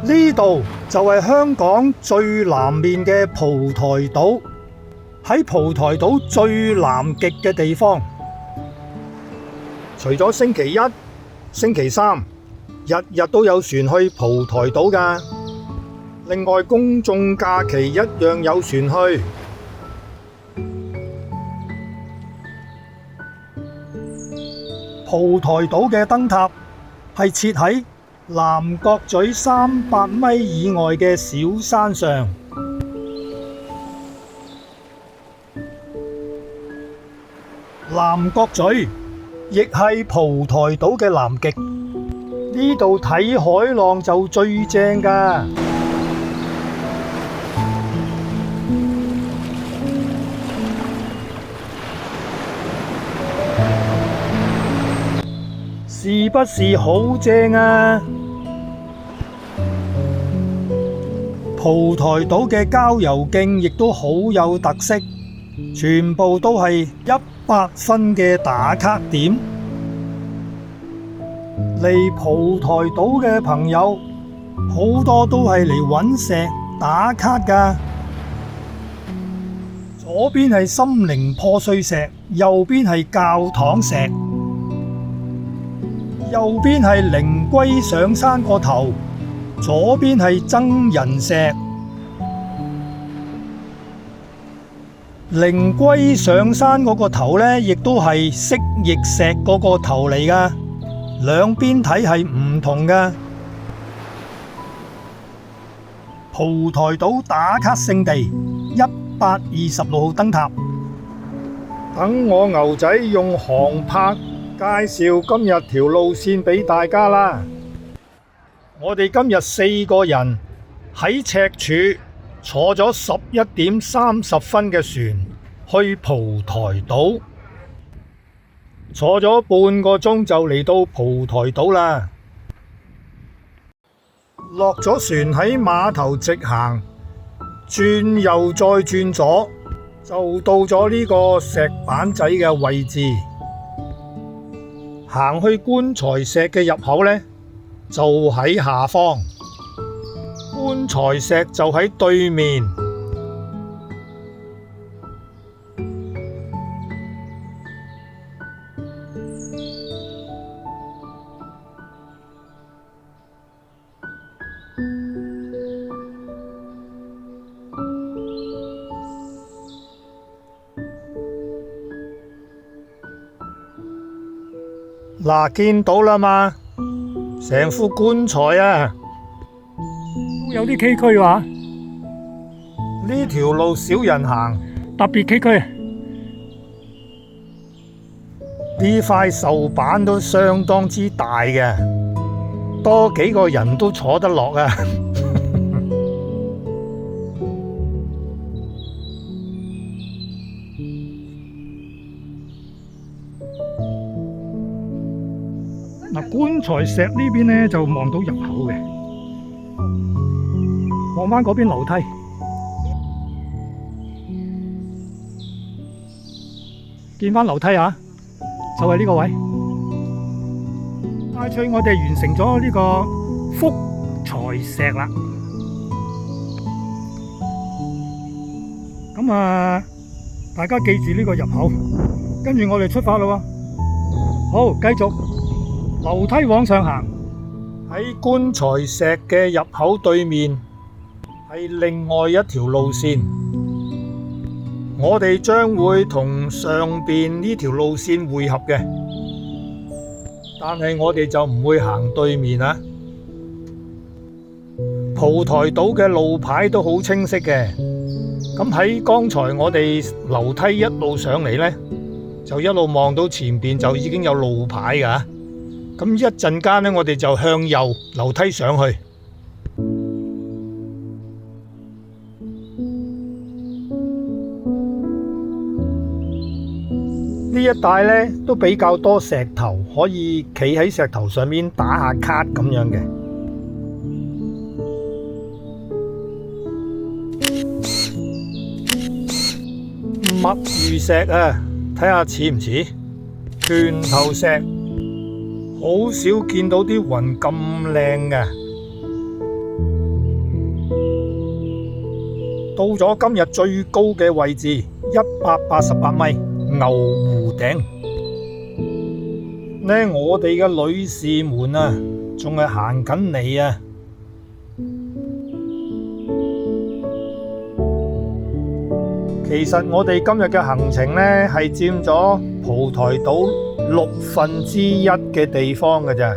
呢度就係香港最南面嘅蒲台島，喺蒲台島最南極嘅地方。除咗星期一、星期三，日日都有船去蒲台島㗎。另外，公眾假期一樣有船去。蒲台島嘅燈塔係設喺南角咀300米以外嘅小山上。南角咀亦係蒲台島嘅南極，呢度睇海浪就最正㗎。是不是好正啊？蒲台島嘅郊遊徑亦都好有特色，全部都係100分嘅打卡點。嚟蒲台島嘅朋友好多都係嚟搵石打卡㗎。左邊係心靈破碎石，右邊係教堂石。右邊係靈龜上山個頭，左邊係僧人石。靈龜上山嗰個頭呢，亦都係蜥蜴石嗰個頭嚟㗎，兩邊睇係唔同㗎。蒲台島打卡勝地126號燈塔，等我牛仔用航拍介紹今日條路線俾大家啦。我哋今日4個人喺赤柱坐咗11點30分嘅船去蒲台島，坐咗半個鐘就嚟到蒲台島啦。落咗船喺碼頭直行，轉右再轉左，就到咗呢個石板仔嘅位置。行去棺材石嘅入口呢，就喺下方，棺材石就喺對面。嗱，見到啦嘛，成副棺材啊，都有啲崎嶇話，呢條路少人行，特別崎嶇。呢塊鏽板都相當之大嘅，多幾個人都坐得落啊。嗱，棺材石呢邊呢就望到入口嘅，望返嗰邊樓梯，見返樓梯啊，就係呢個位。快脆我哋完成咗呢個福財石啦。咁啊，大家記住呢個入口，跟住我哋出發啦喎。好，繼續。樓梯往上行，喺棺材石嘅入口對面係另外一條路線，我哋將會同上邊呢條路線匯合嘅，但係我哋就唔會行對面啊。蒲台島嘅路牌都好清晰嘅，咁喺剛才我哋樓梯一路上嚟呢，就一路望到前邊就已經有路牌㗎。咁一陣間呢，我哋就向右樓梯上去。呢一帶呢都比較多石頭，可以企喺石頭上面打下卡咁樣嘅。墨魚石啊，睇下似唔似？拳頭石。好少見到啲雲咁靚嘅，到咗今日最高嘅位置188米牛湖頂。呢我哋嘅女士們啊，仲係行緊嚟啊！其實我哋今日嘅行程呢，係佔咗蒲台島1/6嘅地方嘅咋，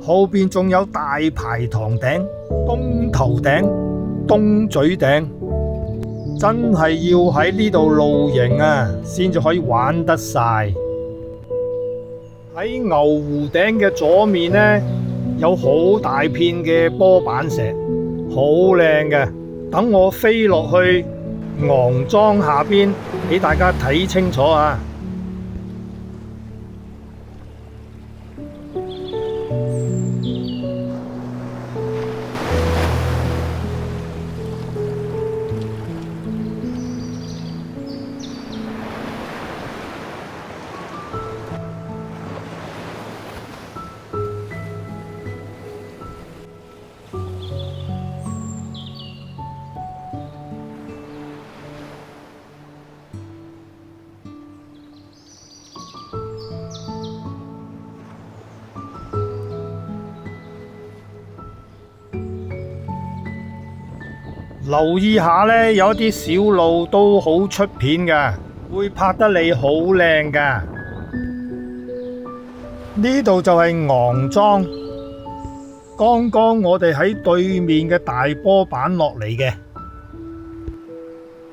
後邊仲有大排塘頂、東頭頂、東嘴頂，真係要喺呢度露營啊，先至可以玩得晒。喺牛湖頂嘅左面呢，有好大片嘅波板石，好靚嘅。等我飛落去昂莊下邊俾大家睇清楚啊！留意下呢，有一啲小路都好出片㗎，會拍得你好靚㗎。呢度就係昂莊，剛剛我哋喺對面嘅大波板落嚟嘅。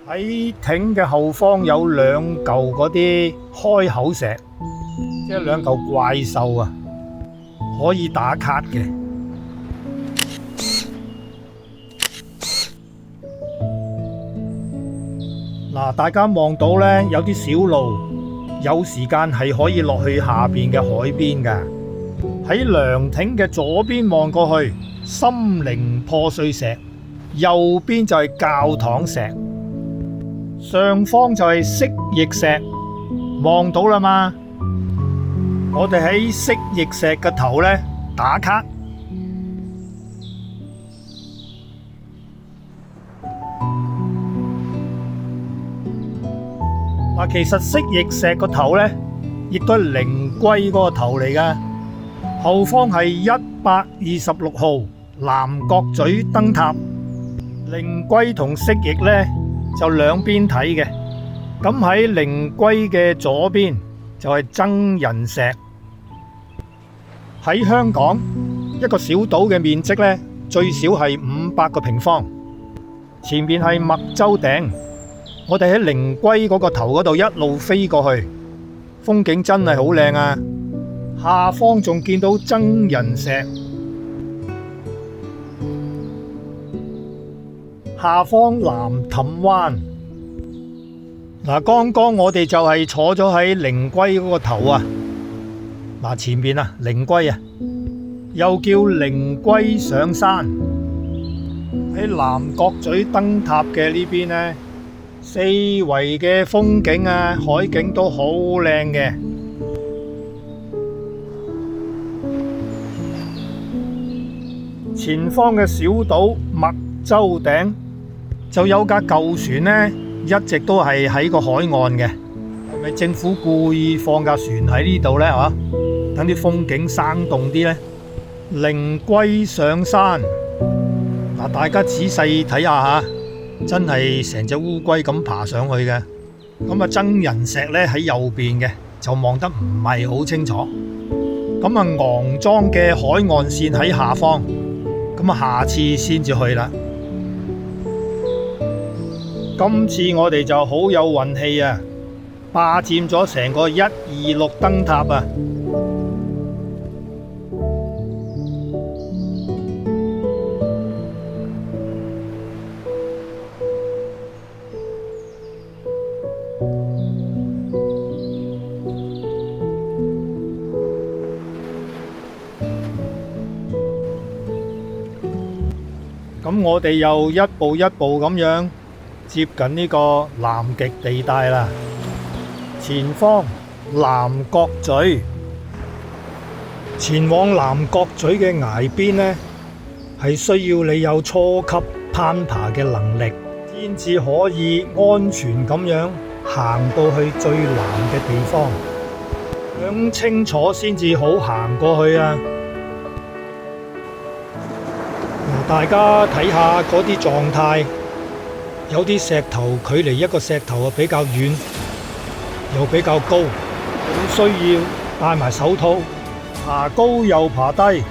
喺艇嘅後方有兩嚿嗰啲開口石，即係兩嚿怪獸啊，可以打卡嘅。嗱，大家望到呢，有啲小路，有時間係可以落去下邊嘅海邊㗎。喺涼亭嘅左邊望過去，心靈破碎石，右邊就係教堂石，上方就係蜥蜴石，望到啦嘛？我哋喺蜥蜴石嘅頭呢打卡。其實蜥蜴石個頭呢，亦都係靈龜嗰個頭嚟㗎。後方係126號南角咀燈塔，靈龜同蜥蜴呢，就兩邊睇嘅。咁喺靈龜嘅左邊就係僧人石。喺香港一個小島嘅面積呢，最少係500個平方。前面係麥洲頂。我哋喺靈龜嗰個頭嗰度一路飛過去，風景真係好靚啊！下方仲見到僧人石，下方南氹灣。嗱，剛剛我哋就係坐咗喺靈龜嗰個頭啊！嗱，前面啊，靈龜啊，又叫靈龜上山。喺南角咀燈塔嘅呢邊呢，四圍嘅風景啊，海景都好靚嘅。前方嘅小島麥洲頂就有架舊船呢，一直都係喺個海岸嘅。係咪政府故意放架船喺呢度呢？吓，等啲風景生動啲呢。靈龜上山，嗱，大家仔細睇下吓。真係成隻烏龜咁爬上去嘅。咁啊，僧人石呢喺右邊嘅，就望得唔係好清楚。咁啊，昂莊嘅海岸線喺下方，咁啊，下次先至去啦。今次我哋就好有運氣啊，霸佔咗成個126燈塔啊！咁我哋又一步一步咁樣接近呢個南極地帶啦。前方南角咀，前往南角咀嘅崖邊呢，係需要你有初級攀爬嘅能力，之先至可以安全咁樣行到去最南嘅地方。想清楚先至好行過去啊！大家睇下嗰啲狀態，有啲石頭距離一個石頭啊比較遠，又比較高，好需要戴埋手套，爬高又爬低。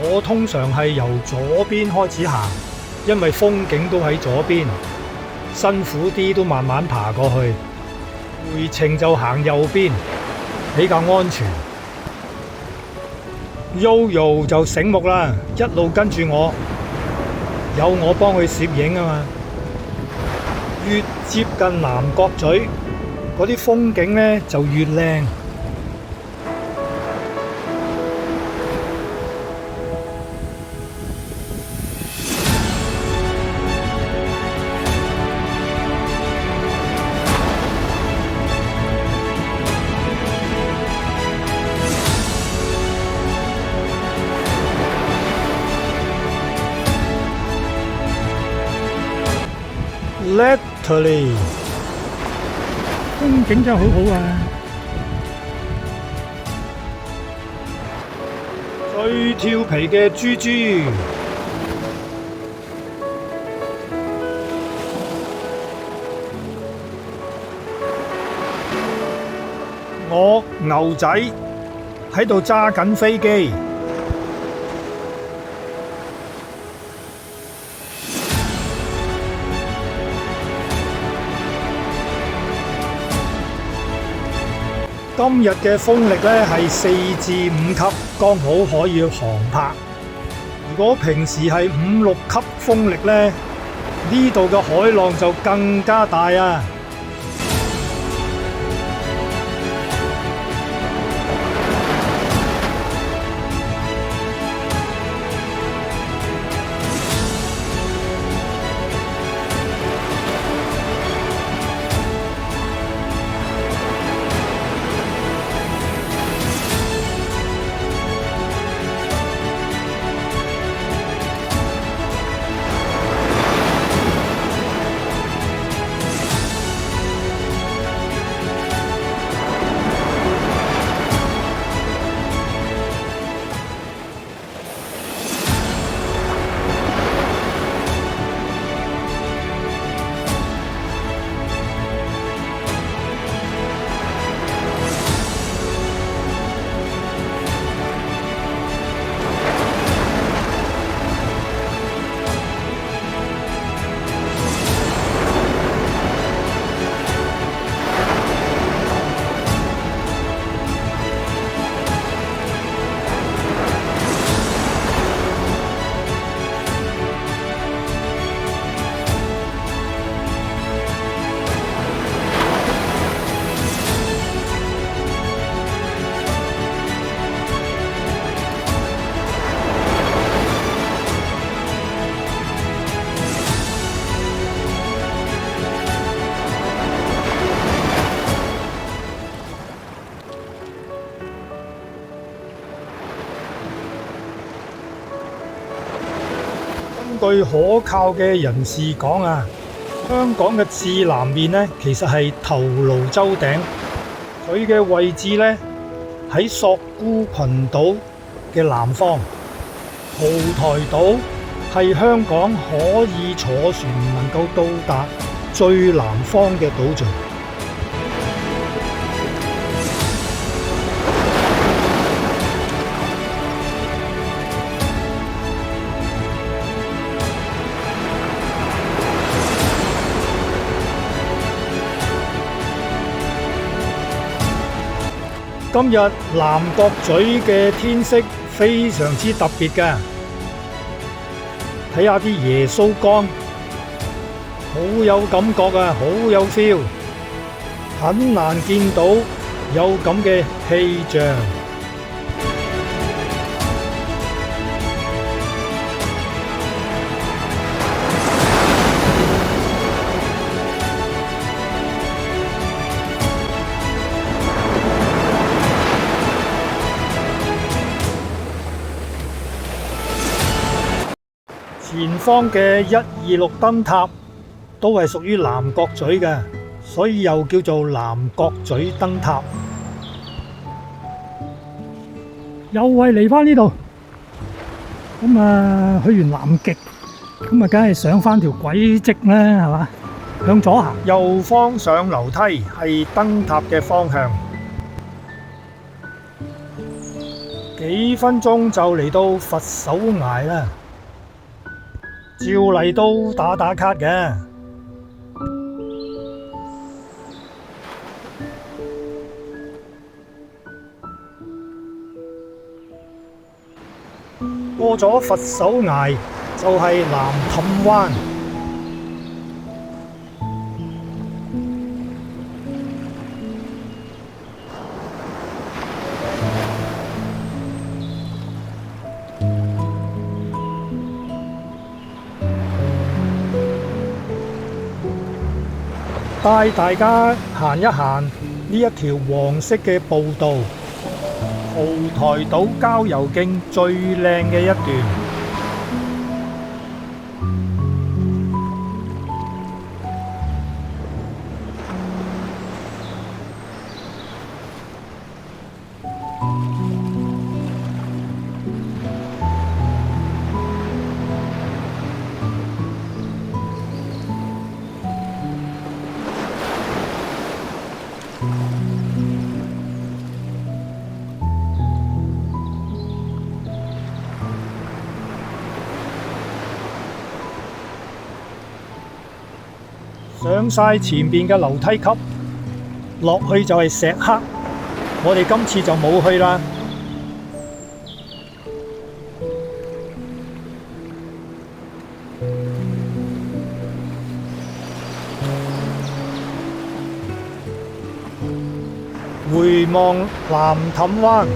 我通常係由左邊開始行，因為風景都喺左邊，辛苦啲都慢慢爬過去。回程就行右邊，比較安全。Yoyo 就醒目啦，一路跟住我，有我幫佢攝影啊嘛。越接近南角咀，嗰啲風景呢就越靚。Literally， 風景真係好好啊！最調皮嘅豬豬，我牛仔喺度揸緊飛機。今日嘅風力呢係4至5級，剛好可以航拍。如果平時係5、6級風力呢，呢度嘅海浪就更加大啊！據可靠嘅人士講啊，香港嘅至南面呢，其實係頭顱洲頂，佢嘅位置呢，喺索罟群島嘅南方。蒲台島係香港可以坐船能夠到達最南方嘅島嶼。今日南角咀嘅天色非常之特別㗎，睇下啲耶穌光，好有感覺啊，好有 feel， 很難見到有咁嘅氣象。前方嘅126燈塔都係屬於南角咀嘅，所以又叫做南角咀燈塔。又係嚟返呢度，咁啊去完南極，咁啊梗係上返條軌跡啦，係嘛？向左行，右方上樓梯係燈塔嘅方向。幾分鐘就嚟到佛手崖啦，照例都打卡嘅。過咗佛手崖就係南氹灣。帶大家行一行呢一條黃色嘅步道，蒲台島郊遊徑最靚嘅一段。上晒前邊嘅樓梯級，落去就係石刻。我哋今次就冇去啦。回望南氹灣，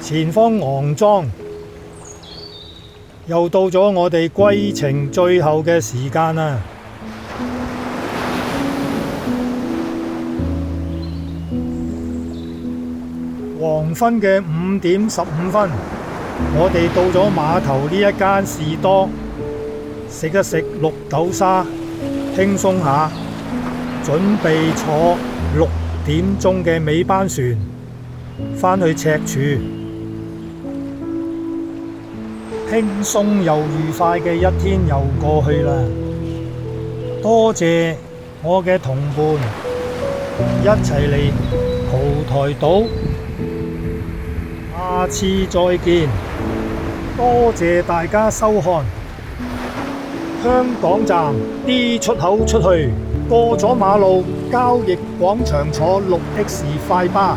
前方昂莊，又到咗我哋歸程最後嘅時間啦。黃昏嘅5點15分，我哋到咗碼頭呢一間士多，食一食綠豆沙，輕鬆下，準備坐6點鐘嘅尾班船返去赤柱。輕鬆又愉快嘅一天又過去啦，多謝我嘅同伴一齊嚟蒲台島。下次再見，多謝大家收看。香港站 D 出口出去，過咗馬路，交易廣場坐6X 快巴。